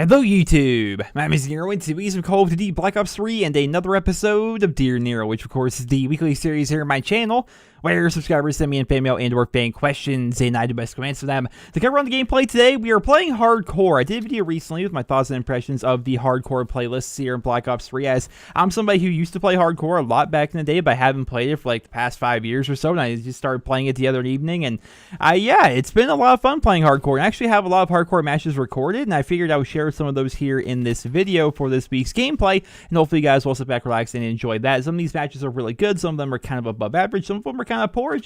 Hello YouTube, my name is Nero and today is Call of Duty Black Ops 3 and another episode of Dear Nero, which of course is the weekly series here on my channel where subscribers send me in fan mail and or fan questions and I do best to answer them. To cover on the gameplay today, we are playing Hardcore. I did a video recently with my thoughts and impressions of the Hardcore playlists here in Black Ops 3, as I'm somebody who used to play Hardcore a lot back in the day, but I haven't played it for like the past 5 years or so, and I just started playing it the other evening, and yeah, it's been a lot of fun playing Hardcore. I actually have a lot of Hardcore matches recorded, and I figured I would share some of those here in this video for this week's gameplay, and hopefully you guys will sit back, relax, and enjoy that. Some of these matches are really good, some of them are kind of above average, some of them are kind of poor.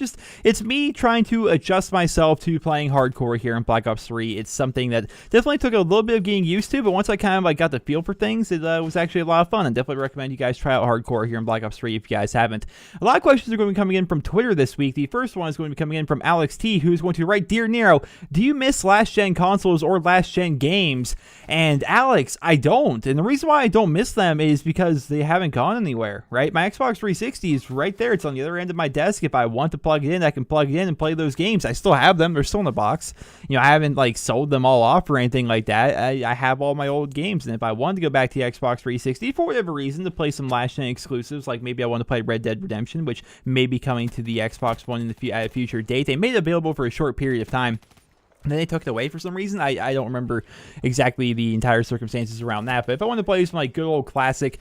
It's me trying to adjust myself to playing Hardcore here in Black Ops 3. It's something that definitely took a little bit of getting used to, but once I kind of got the feel for things, it was actually a lot of fun, and definitely recommend you guys try out Hardcore here in Black Ops 3 if you guys haven't. A lot of questions are going to be coming in from Twitter this week. The first one is going to be coming in from Alex T, who's going to write, "Dear Nero, do you miss last-gen consoles or last-gen games?" And Alex, I don't. And the reason why I don't miss them is because they haven't gone anywhere, right? My Xbox 360 is right there. It's on the other end of my desk. If I want to plug it in, I can plug it in and play those games. I still have them. They're still in the box. You know, I haven't like sold them all off or anything like that. I have all my old games, and if I wanted to go back to the Xbox 360 for whatever reason to play some last-gen exclusives, like maybe I want to play Red Dead Redemption, which may be coming to the Xbox One at a future date. They made it available for a short period of time, and then they took it away for some reason. I don't remember exactly the entire circumstances around that. But if I want to play some like good old classic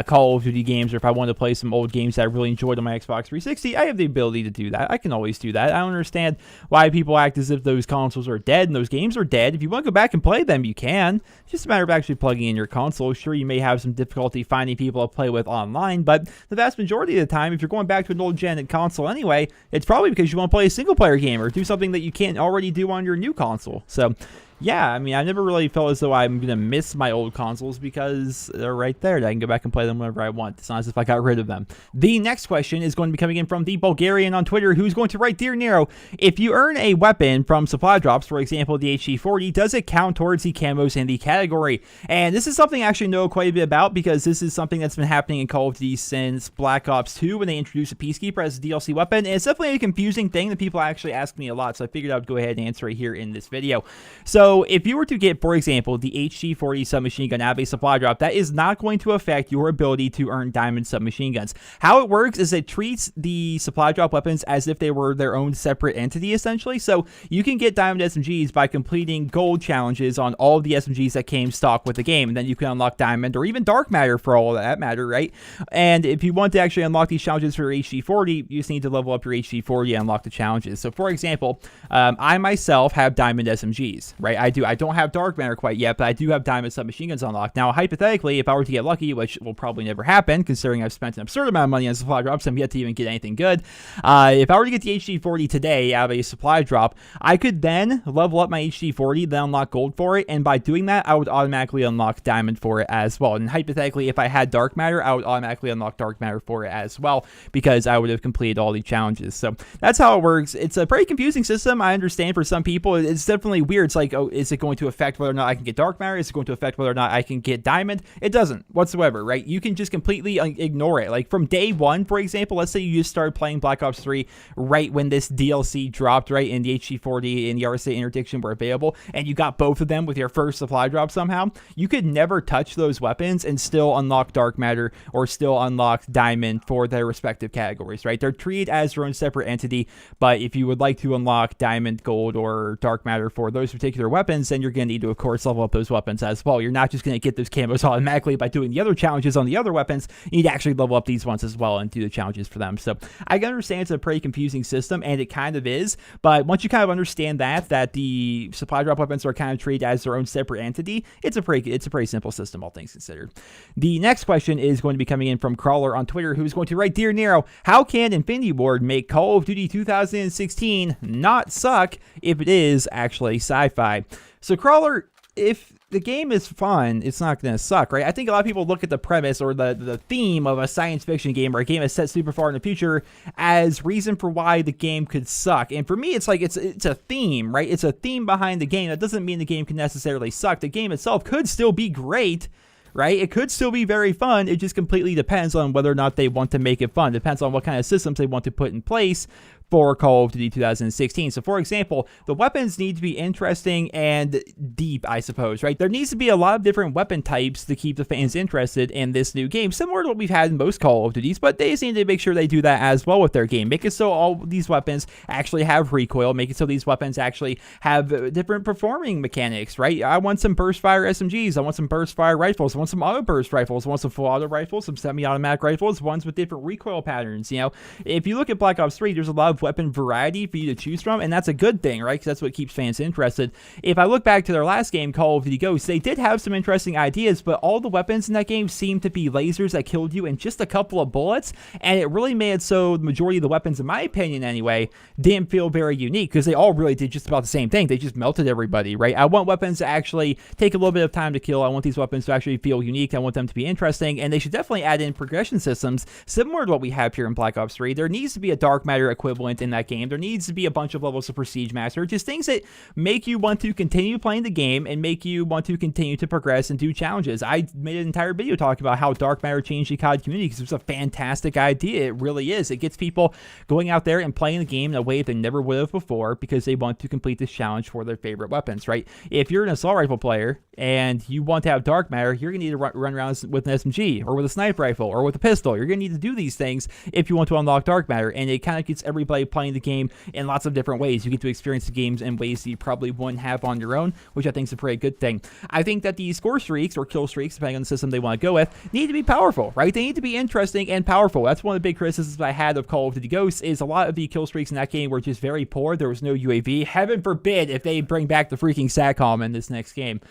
Call of Duty games, or if I want to play some old games that I really enjoyed on my Xbox 360, I have the ability to do that. I can always do that. I don't understand why people act as if those consoles are dead and those games are dead. If you want to go back and play them, you can. It's just a matter of actually plugging in your console. Sure, you may have some difficulty finding people to play with online, but the vast majority of the time, if you're going back to an old gen console anyway, it's probably because you want to play a single player game or do something that you can't already do on your new console. So yeah, I mean, I never really felt as though I'm going to miss my old consoles because they're right there. I can go back and play them whenever I want. It's not as if I got rid of them. The next question is going to be coming in from the Bulgarian on Twitter, who's going to write, "Dear Nero, if you earn a weapon from supply drops, for example, the HG40, does it count towards the camos in the category?" And this is something I actually know quite a bit about because this is something that's been happening in Call of Duty since Black Ops 2 when they introduced a Peacekeeper as a DLC weapon. And it's definitely a confusing thing that people actually ask me a lot, so I figured I would go ahead and answer it here in this video. So if you were to get, for example, the HG40 submachine gun out of a supply drop, that is not going to affect your ability to earn diamond submachine guns. How it works is it treats the supply drop weapons as if they were their own separate entity, essentially. So you can get diamond SMGs by completing gold challenges on all of the SMGs that came stock with the game, and then you can unlock diamond or even dark matter for all of that matter, right? And if you want to actually unlock these challenges for your HG40, you just need to level up your HG40 and unlock the challenges. So for example, I myself have diamond SMGs, right? I don't have dark matter quite yet, but I do have diamond submachine guns unlocked. Now, hypothetically, if I were to get lucky, which will probably never happen, considering I've spent an absurd amount of money on supply drops, I'm yet to even get anything good. If I were to get the HG40 today out of a supply drop, I could then level up my HG40, then unlock gold for it, and by doing that, I would automatically unlock diamond for it as well. And hypothetically, if I had dark matter, I would automatically unlock dark matter for it as well, because I would have completed all the challenges. So that's how it works. It's a pretty confusing system. I understand for some people, it's definitely weird. It's like, oh, is it going to affect whether or not I can get dark matter? Is it going to affect whether or not I can get diamond? It doesn't whatsoever, right? You can just completely ignore it. Like from day one, for example, let's say you just started playing Black Ops 3 right when this DLC dropped, right, and the HG40 and the RSA interdiction were available, and you got both of them with your first supply drop somehow, you could never touch those weapons and still unlock dark matter or still unlock diamond for their respective categories, right? They're treated as their own separate entity, but if you would like to unlock diamond, gold, or dark matter for those particular weapons, then you're going to need to, of course, level up those weapons as well. You're not just going to get those camos automatically by doing the other challenges on the other weapons. You need to actually level up these ones as well and do the challenges for them. So I can understand it's a pretty confusing system, and it kind of is, but once you kind of understand that the supply drop weapons are kind of treated as their own separate entity, it's a pretty simple system, all things considered. The next question is going to be coming in from Crawler on Twitter, who's going to write, "Dear Nero, how can Infinity Ward make Call of Duty 2016 not suck if it is actually sci-fi?" So Crawler, if the game is fun, it's not going to suck, right? I think a lot of people look at the premise or the theme of a science fiction game or a game that's set super far in the future as reason for why the game could suck. And for me, it's like it's a theme, right? It's a theme behind the game. That doesn't mean the game can necessarily suck. The game itself could still be great, right? It could still be very fun. It just completely depends on whether or not they want to make it fun. It depends on what kind of systems they want to put in place for Call of Duty 2016. So, for example, the weapons need to be interesting and deep, I suppose, right? There needs to be a lot of different weapon types to keep the fans interested in this new game, similar to what we've had in most Call of Duties, but they just need to make sure they do that as well with their game. Make it so all these weapons actually have recoil, make it so these weapons actually have different performing mechanics, right? I want some burst fire SMGs, I want some burst fire rifles, I want some auto burst rifles, I want some full auto rifles, some semi-automatic rifles, ones with different recoil patterns. You know, if you look at Black Ops 3, there's a lot of weapon variety for you to choose from, and that's a good thing, right? Because that's what keeps fans interested. If I look back to their last game, Call of Duty Ghosts, they did have some interesting ideas, but all the weapons in that game seemed to be lasers that killed you in just a couple of bullets, and it really made it so the majority of the weapons, in my opinion anyway, didn't feel very unique, because they all really did just about the same thing. They just melted everybody, right? I want weapons to actually take a little bit of time to kill. I want these weapons to actually feel unique. I want them to be interesting, and they should definitely add in progression systems similar to what we have here in Black Ops 3. There needs to be a dark matter equivalent in that game. There needs to be a bunch of levels of Prestige Master, just things that make you want to continue playing the game and make you want to continue to progress and do challenges. I made an entire video talking about how dark matter changed the COD community, because it's a fantastic idea. It really is. It gets people going out there and playing the game in a way they never would have before, because they want to complete this challenge for their favorite weapons, right? If you're an assault rifle player and you want to have dark matter, you're going to need to run around with an SMG or with a sniper rifle or with a pistol. You're going to need to do these things if you want to unlock dark matter, and it kind of gets everybody playing the game in lots of different ways. You get to experience the games in ways that you probably wouldn't have on your own, which I think is a pretty good thing. I think that the score streaks or kill streaks, depending on the system they want to go with, need to be powerful, right? They need to be interesting and powerful. That's one of the big criticisms I had of Call of Duty Ghosts, is a lot of the kill streaks in that game were just very poor. There was no UAV. Heaven forbid if they bring back the freaking SATCOM in this next game.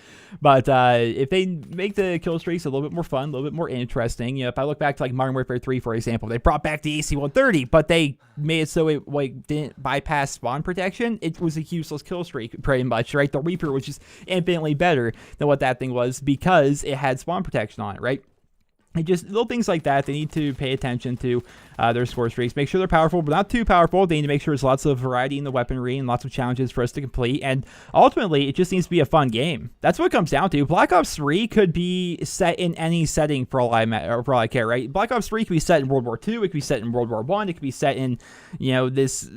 But if they make the kill streaks a little bit more fun, a little bit more interesting, you know, if I look back to like Modern Warfare 3, for example, they brought back the AC-130, but they made it so it like didn't bypass spawn protection. It was a useless kill streak pretty much, right? The Reaper was just infinitely better than what that thing was because it had spawn protection on it, right? And just little things like that, they need to pay attention to their score streaks. Make sure they're powerful, but not too powerful. They need to make sure there's lots of variety in the weaponry and lots of challenges for us to complete. And ultimately, it just needs to be a fun game. That's what it comes down to. Black Ops 3 could be set in any setting for all I care, right? Black Ops 3 could be set in World War II. It could be set in World War I. It could be set in, you know, this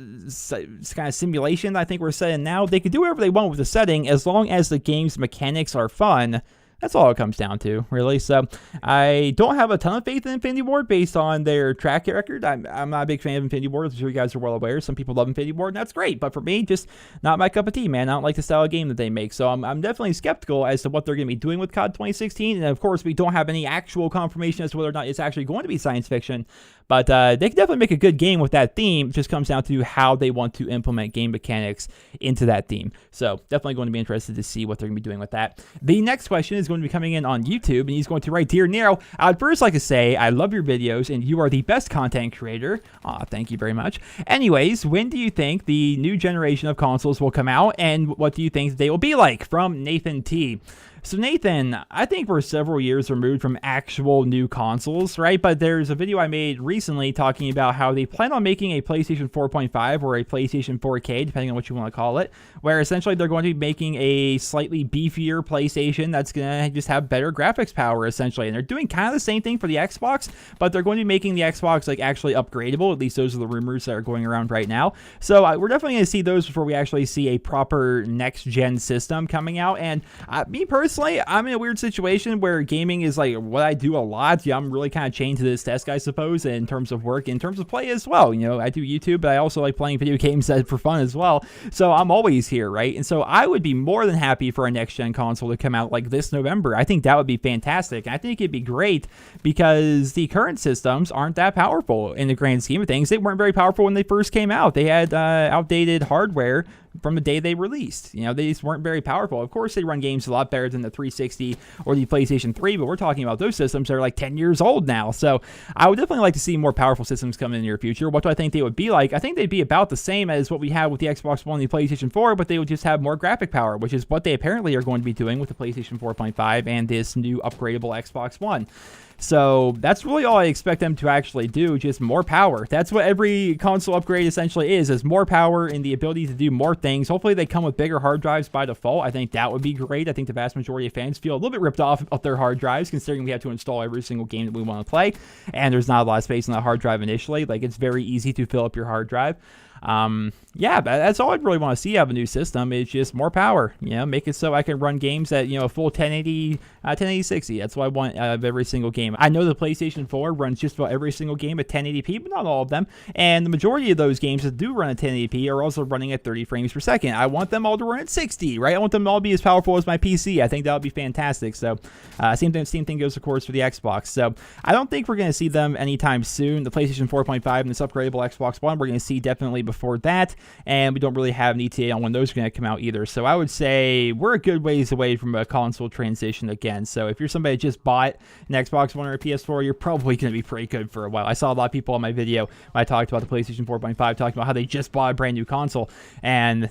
kind of simulation that I think we're set in now. They could do whatever they want with the setting as long as the game's mechanics are fun. That's all it comes down to, really. So I don't have a ton of faith in Infinity Ward based on their track record. I'm not a big fan of Infinity Ward. I'm sure you guys are well aware. Some people love Infinity Ward, and that's great. But for me, just not my cup of tea, man. I don't like the style of game that they make. So I'm definitely skeptical as to what they're going to be doing with COD 2016. And of course, we don't have any actual confirmation as to whether or not it's actually going to be science fiction. But they can definitely make a good game with that theme. It just comes down to how they want to implement game mechanics into that theme. So definitely going to be interested to see what they're going to be doing with that. The next question is going to be coming in on YouTube, and he's going to write, "Dear Nero, I'd first like to say I love your videos, and you are the best content creator." Aw, thank you very much. Anyways, when do you think the new generation of consoles will come out, and what do you think they will be like? From Nathan T. So Nathan, I think we're several years removed from actual new consoles, right? But there's a video I made recently talking about how they plan on making a PlayStation 4.5 or a PlayStation 4K, depending on what you want to call it, where essentially they're going to be making a slightly beefier PlayStation that's going to just have better graphics power, essentially. And they're doing kind of the same thing for the Xbox, but they're going to be making the Xbox like actually upgradable. At least those are the rumors that are going around right now. So we're definitely going to see those before we actually see a proper next-gen system coming out. And me personally, I'm in a weird situation where gaming is like what I do a lot. Yeah, I'm really kind of chained to this desk, I suppose, in terms of work, in terms of play as well. You know, I do YouTube, but I also like playing video games for fun as well. So I'm always here, right? And so I would be more than happy for a next-gen console to come out like this November. I think that would be fantastic. And I think it'd be great because the current systems aren't that powerful in the grand scheme of things. They weren't very powerful when they first came out. They had outdated hardware from the day they released. You know, they just weren't very powerful. Of course, they run games a lot better than the 360 or the PlayStation 3, but we're talking about those systems that are like 10 years old now. So I would definitely like to see more powerful systems come in the near future. What do I think they would be like? I think they'd be about the same as what we have with the Xbox One and the PlayStation 4, but they would just have more graphic power, which is what they apparently are going to be doing with the PlayStation 4.5 and this new upgradable Xbox One. So that's really all I expect them to actually do, just more power. That's what every console upgrade essentially is more power and the ability to do more things. Hopefully they come with bigger hard drives by default. I think that would be great. I think the vast majority of fans feel a little bit ripped off of their hard drives, considering we have to install every single game that we want to play, and there's not a lot of space on that hard drive initially. Like, it's very easy to fill up your hard drive. Yeah, that's all I'd really want to see out of a new system is just more power. Make it so I can run games at a full 1080 60. That's what I want out of every single game. I know the PlayStation 4 runs just about every single game at 1080p, but not all of them. And the majority of those games that do run at 1080p are also running at 30 frames per second. I want them all to run at 60, right? I want them all to be as powerful as my PC. I think that would be fantastic. So same thing goes, of course, for the Xbox. So I don't think we're going to see them anytime soon. The PlayStation 4.5 and this upgradable Xbox One, we're going to see definitely before that. And we don't really have an ETA on when those are going to come out either. So I would say we're a good ways away from a console transition again. So if you're somebody that just bought an Xbox One or a PS4, you're probably going to be pretty good for a while. I saw a lot of people on my video when I talked about the PlayStation 4.5 talking about how they just bought a brand new console, and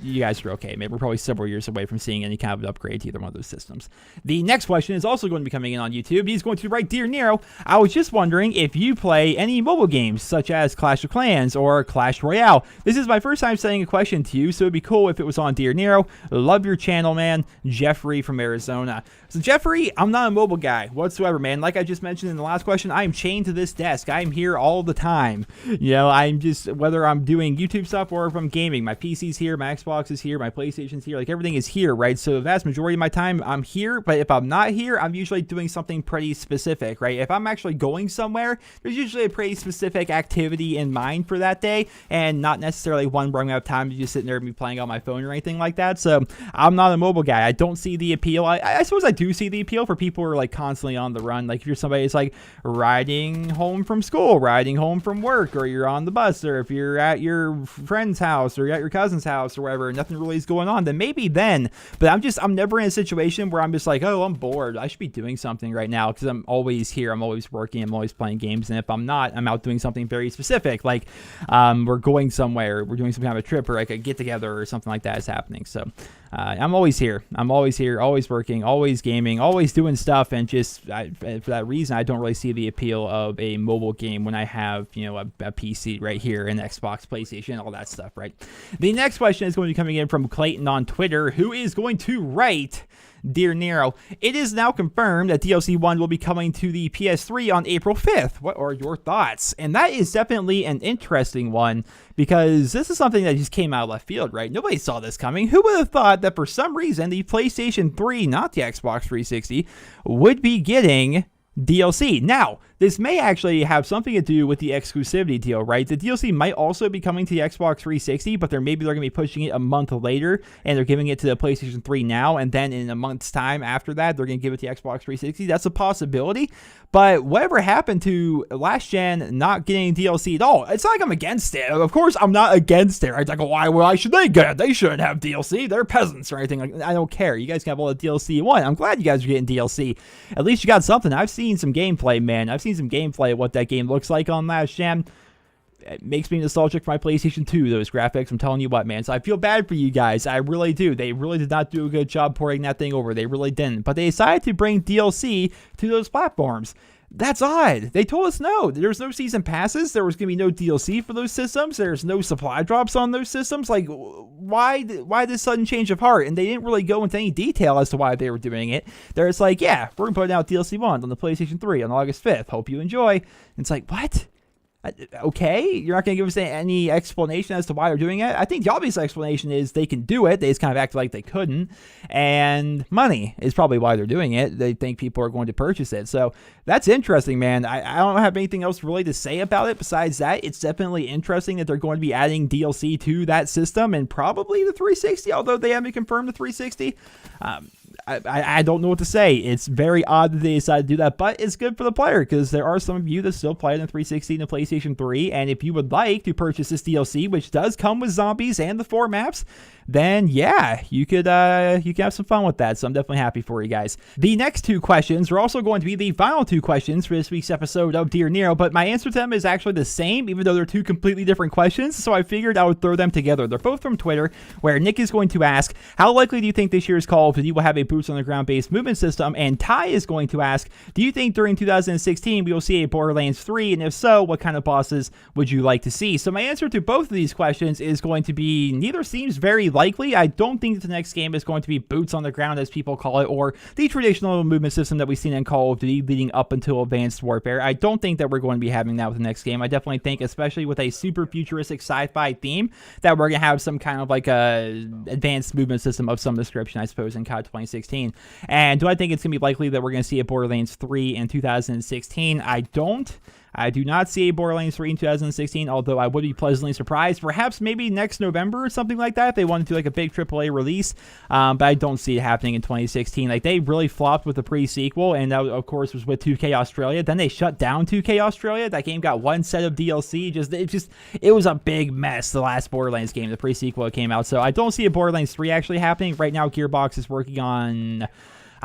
you guys are okay. Maybe we're probably several years away from seeing any kind of an upgrade to either one of those systems. The next question is also going to be coming in on YouTube. He's going to write, Dear Nero, I was just wondering if you play any mobile games such as Clash of Clans or Clash Royale. This is my first time sending a question to you, so it'd be cool if it was on Dear Nero. Love your channel, man. Jeffrey from Arizona. So Jeffrey, I'm not a mobile guy whatsoever, man. Like I just mentioned in the last question, I'm chained to this desk. I'm here all the time. I'm just, whether I'm doing YouTube stuff or if I'm gaming, my PC's here, my Xbox is here, my PlayStation's here, like everything is here, right? So the vast majority of my time I'm here, but if I'm not here, I'm usually doing something pretty specific, right? If I'm actually going somewhere, there's usually a pretty specific activity in mind for that day, and not necessarily one where I'm gonna have time to just sit there and be playing on my phone or anything like that. So I'm not a mobile guy. I don't see the appeal. I suppose I do see the appeal for people who are like constantly on the run. Like if you're somebody who's like riding home from school, riding home from work, or you're on the bus, or if you're at your friend's house or you're at your cousin's house or whatever, and nothing really is going on, then maybe then. But I'm never in a situation where I'm just like, oh, I'm bored. I should be doing something right now, because I'm always here. I'm always working. I'm always playing games. And if I'm not, I'm out doing something very specific. Like we're going somewhere. We're doing some kind of a trip or like a get together or something like that is happening. So I'm always here. I'm always here, always working, always gaming, always doing stuff. And just for that reason, I don't really see the appeal of a mobile game when I have, a PC right here, an Xbox, PlayStation, all that stuff, right? The next question is going to be coming in from Clayton on Twitter, who is going to write, Dear Nero, it is now confirmed that DLC 1 will be coming to the PS3 on April 5th. What are your thoughts? And that is definitely an interesting one, because this is something that just came out of left field, right? Nobody saw this coming. Who would have thought that for some reason the PlayStation 3, not the Xbox 360, would be getting DLC? Now, this may actually have something to do with the exclusivity deal, right? The DLC might also be coming to the Xbox 360, but they're going to be pushing it a month later, and they're giving it to the PlayStation 3 now, and then in a month's time after that, they're going to give it to the Xbox 360. That's a possibility, but whatever happened to last gen not getting DLC at all? It's not like I'm against it. Of course, I'm not against it. Right? It's like, why should they get it? They shouldn't have DLC. They're peasants or anything. Like, I don't care. You guys can have all the DLC you want. I'm glad you guys are getting DLC. At least you got something. I've seen some gameplay, man. I've seen some gameplay of what that game looks like on last gen. It makes me nostalgic for my PlayStation 2, those graphics. I'm telling you what, man. So I feel bad for you guys. I really do. They really did not do a good job porting that thing over. They really didn't. But they decided to bring DLC to those platforms. That's odd. They told us no. There's no season passes. There was going to be no DLC for those systems. There's no supply drops on those systems. Like, why this sudden change of heart? And they didn't really go into any detail as to why they were doing it. They're just like, yeah, we're going to put out DLC 1 on the PlayStation 3 on August 5th. Hope you enjoy. And it's like, what? Okay, you're not going to give us any explanation as to why they're doing it? I think the obvious explanation is they can do it. They just kind of acted like they couldn't. And money is probably why they're doing it. They think people are going to purchase it. So that's interesting, man. I don't have anything else really to say about it besides that. It's definitely interesting that they're going to be adding DLC to that system, and probably the 360, although they haven't confirmed the 360. I don't know what to say. It's very odd that they decided to do that, but it's good for the player, because there are some of you that still play it in 360 and the PlayStation 3, and if you would like to purchase this DLC, which does come with zombies and the 4 maps, then yeah, you can have some fun with that. So I'm definitely happy for you guys. The next 2 questions are also going to be the final 2 questions for this week's episode of Dear Nero, but my answer to them is actually the same, even though they're 2 completely different questions, so I figured I would throw them together. They're both from Twitter, where Nick is going to ask, how likely do you think this year's Call of Duty will have a boots on the ground based movement system. And Ty is going to ask, do you think during 2016 we will see a Borderlands 3? And if so, what kind of bosses would you like to see? So my answer to both of these questions is going to be neither seems very likely. I don't think that the next game is going to be boots on the ground, as people call it, or the traditional movement system that we've seen in Call of Duty leading up until Advanced Warfare. I don't think that we're going to be having that with the next game. I definitely think, especially with a super futuristic sci-fi theme, that we're going to have some kind of like a advanced movement system of some description, I suppose, in COD 2016. And do I think it's going to be likely that we're going to see a Borderlands 3 in 2016? I don't. I do not see a Borderlands 3 in 2016, although I would be pleasantly surprised. Perhaps maybe next November or something like that if they wanted to do like a big AAA release, but I don't see it happening in 2016. Like, they really flopped with the pre-sequel, and that, of course, was with 2K Australia. Then they shut down 2K Australia. That game got one set of DLC. It was a big mess, the last Borderlands game, the pre-sequel that came out. So I don't see a Borderlands 3 actually happening. Right now, Gearbox is working on...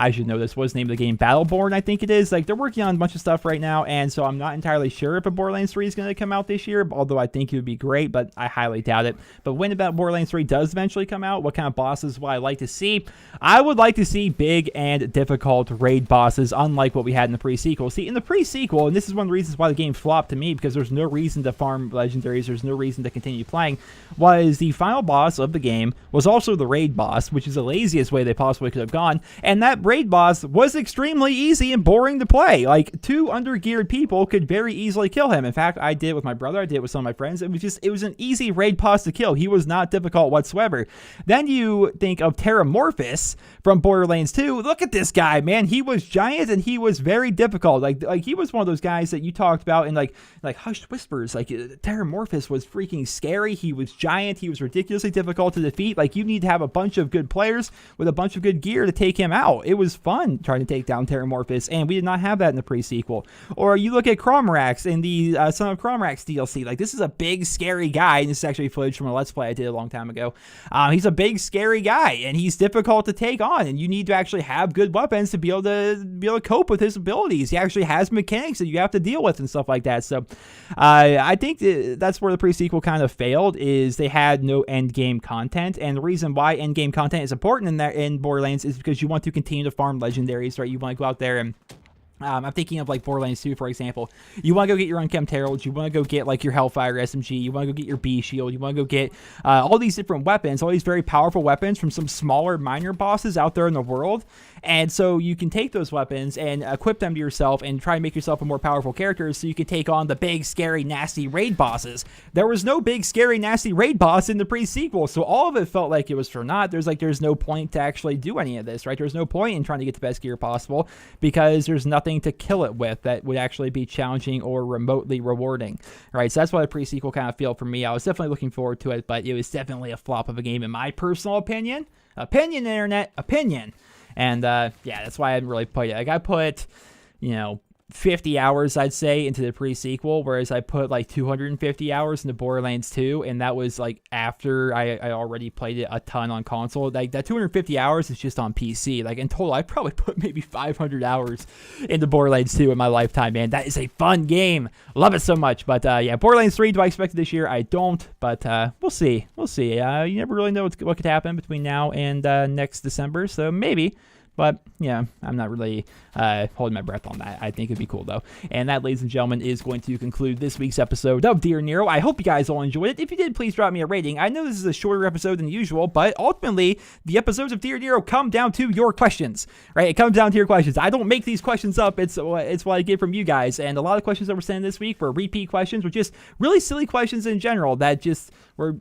I should know this. What's the name of the game? Battleborn, I think it is. Like, they're working on a bunch of stuff right now, and so I'm not entirely sure if a Borderlands 3 is going to come out this year, although I think it would be great, but I highly doubt it. But when about Borderlands 3 does eventually come out, what kind of bosses would I like to see? I would like to see big and difficult raid bosses, unlike what we had in the pre-sequel. See, in the pre-sequel, and this is one of the reasons why the game flopped to me, because there's no reason to farm legendaries, there's no reason to continue playing, was the final boss of the game was also the raid boss, which is the laziest way they possibly could have gone, and that raid boss was extremely easy and boring to play. Like, two undergeared people could very easily kill him. In fact, I did it with my brother, I did it with some of my friends. It was an easy raid boss to kill. He was not difficult whatsoever. Then you think of Terramorphous from Borderlands 2. Look at this guy, man. He was giant and he was very difficult. Like he was one of those guys that you talked about in like Hushed Whispers. Like, Terramorphous was freaking scary. He was giant. He was ridiculously difficult to defeat. Like, you need to have a bunch of good players with a bunch of good gear to take him out. It was fun trying to take down Terramorphous, and we did not have that in the pre-sequel. Or you look at Cromrax in the Son of Cromrax DLC. Like, this is a big, scary guy, and this is actually footage from a Let's Play I did a long time ago. He's a big, scary guy, and he's difficult to take on, and you need to actually have good weapons to be able to cope with his abilities. He actually has mechanics that you have to deal with and stuff like that. So I think that's where the pre-sequel kind of failed, is they had no end game content, and the reason why end game content is important in Borderlands is because you want to continue to farm legendaries, right? You want to go out there and I'm thinking of like Borderlands 2, for example. You want to go get your Unkempt Herald. You want to go get like your Hellfire SMG. You want to go get your B Shield. You want to go get all these different weapons, all these very powerful weapons from some smaller, minor bosses out there in the world. And so you can take those weapons and equip them to yourself and try and make yourself a more powerful character so you can take on the big, scary, nasty raid bosses. There was no big, scary, nasty raid boss in the pre-sequel, so all of it felt like it was for naught. There's no point to actually do any of this, right? There's no point in trying to get the best gear possible because there's nothing to kill it with that would actually be challenging or remotely rewarding, right? So that's why the pre-sequel kind of failed for me. I was definitely looking forward to it, but it was definitely a flop of a game in my personal opinion. Opinion, internet, opinion. And yeah, that's why I haven't really played it. Like, I put, 50 hours, I'd say, into the pre-sequel, whereas I put like 250 hours into Borderlands 2, and that was like after I already played it a ton on console. Like, that 250 hours is just on PC. Like, in total, I probably put maybe 500 hours into Borderlands 2 in my lifetime, man. That is a fun game. Love it so much. But yeah, Borderlands 3, do I expect it this year? I don't, but we'll see. We'll see. You never really know what could happen between now and next December, so maybe. But, yeah, I'm not really holding my breath on that. I think it'd be cool, though. And that, ladies and gentlemen, is going to conclude this week's episode of Dear Nero. I hope you guys all enjoyed it. If you did, please drop me a rating. I know this is a shorter episode than usual, but ultimately, the episodes of Dear Nero come down to your questions, right? It comes down to your questions. I don't make these questions up. It's what I get from you guys. And a lot of questions that were sent this week were repeat questions, or just really silly questions in general that just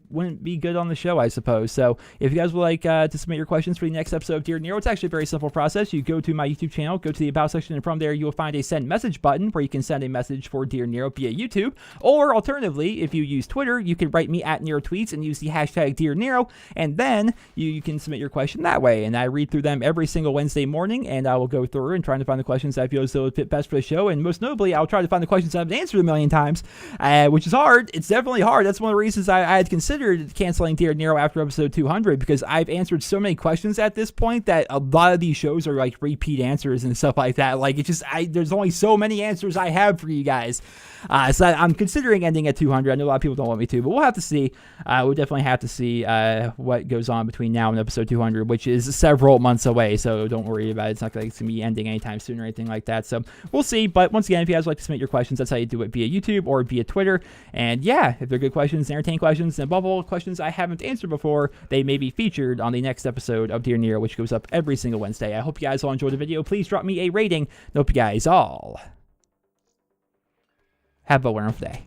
wouldn't be good on the show, I suppose. So if you guys would like to submit your questions for the next episode of Dear Nero, it's actually a very simple process. You go to my YouTube channel, go to the About section, and from there you will find a Send Message button where you can send a message for Dear Nero via YouTube. Or alternatively, if you use Twitter, you can write me at NeroTweets and use the hashtag Dear Nero, and then you can submit your question that way. And I read through them every single Wednesday morning, and I will go through and try to find the questions that I feel as though would fit best for the show. And most notably, I'll try to find the questions I've answered a million times, which is hard. It's definitely hard. That's one of the reasons I had considered canceling Dear Nero after episode 200, because I've answered so many questions at this point that a lot of these these shows are like repeat answers and stuff like that. Like, it's just, there's only so many answers I have for you guys. So I'm considering ending at 200. I know a lot of people don't want me to, but we'll have to see. We'll definitely have to see what goes on between now and episode 200, which is several months away. So don't worry about it. It's not like it's going to be ending anytime soon or anything like that. So we'll see. But once again, if you guys would like to submit your questions, that's how you do it, via YouTube or via Twitter. And yeah, if they're good questions, entertaining questions, and above all, questions I haven't answered before, they may be featured on the next episode of Dear Nero, which goes up every single Wednesday. I hope you guys all enjoyed the video. Please drop me a rating. I hope you guys all have a wonderful day.